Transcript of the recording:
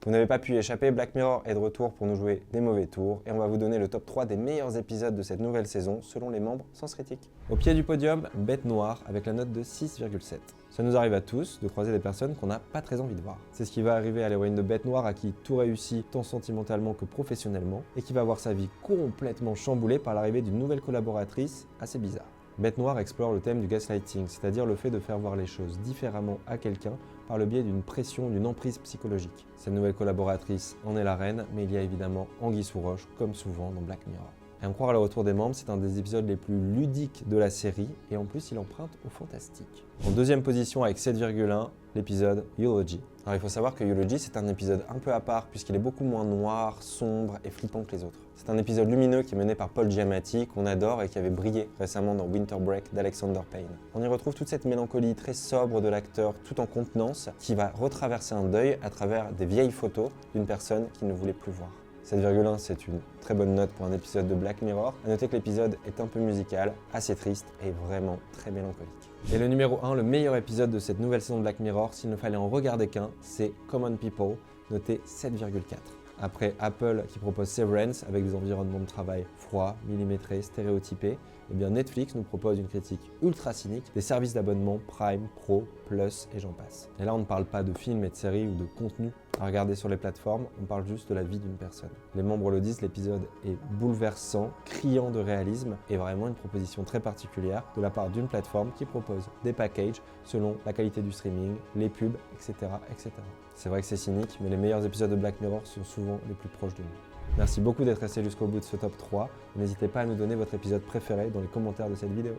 Vous n'avez pas pu y échapper, Black Mirror est de retour pour nous jouer des mauvais tours et on va vous donner le top 3 des meilleurs épisodes de cette nouvelle saison selon les membres Sens Critique. Au pied du podium, Bête Noire avec la note de 6,7. Ça nous arrive à tous de croiser des personnes qu'on n'a pas très envie de voir. C'est ce qui va arriver à l'héroïne de Bête Noire à qui tout réussit tant sentimentalement que professionnellement et qui va voir sa vie complètement chamboulée par l'arrivée d'une nouvelle collaboratrice assez bizarre. Bête Noire explore le thème du gaslighting, c'est-à-dire le fait de faire voir les choses différemment à quelqu'un par le biais d'une pression, d'une emprise psychologique. Cette nouvelle collaboratrice en est la reine, mais il y a évidemment anguille sous roche, comme souvent dans Black Mirror. Et en croire le retour des membres, c'est un des épisodes les plus ludiques de la série, et en plus il emprunte au fantastique. En deuxième position avec 7,1, l'épisode Eulogy. Alors il faut savoir que Eulogy c'est un épisode un peu à part puisqu'il est beaucoup moins noir, sombre et flippant que les autres. C'est un épisode lumineux qui est mené par Paul Giamatti, qu'on adore et qui avait brillé récemment dans Winter Break d'Alexander Payne. On y retrouve toute cette mélancolie très sobre de l'acteur tout en contenance qui va retraverser un deuil à travers des vieilles photos d'une personne qu'il ne voulait plus voir. 7,1 c'est une très bonne note pour un épisode de Black Mirror. À noter que l'épisode est un peu musical, assez triste et vraiment très mélancolique. Et le numéro 1, le meilleur épisode de cette nouvelle saison de Black Mirror, s'il ne fallait en regarder qu'un, c'est Common People, noté 7,4. Après Apple qui propose Severance avec des environnements de travail froids, millimétrés, stéréotypés, eh bien Netflix nous propose une critique ultra cynique des services d'abonnement Prime, Pro, Plus et j'en passe. Et là on ne parle pas de films et de séries ou de contenu à regarder sur les plateformes, on parle juste de la vie d'une personne. Les membres le disent, l'épisode est bouleversant, criant de réalisme et vraiment une proposition très particulière de la part d'une plateforme qui propose des packages selon la qualité du streaming, les pubs, etc. etc. C'est vrai que c'est cynique, mais les meilleurs épisodes de Black Mirror sont souvent les plus proches de nous. Merci beaucoup d'être resté jusqu'au bout de ce top 3. N'hésitez pas à nous donner votre épisode préféré dans les commentaires de cette vidéo.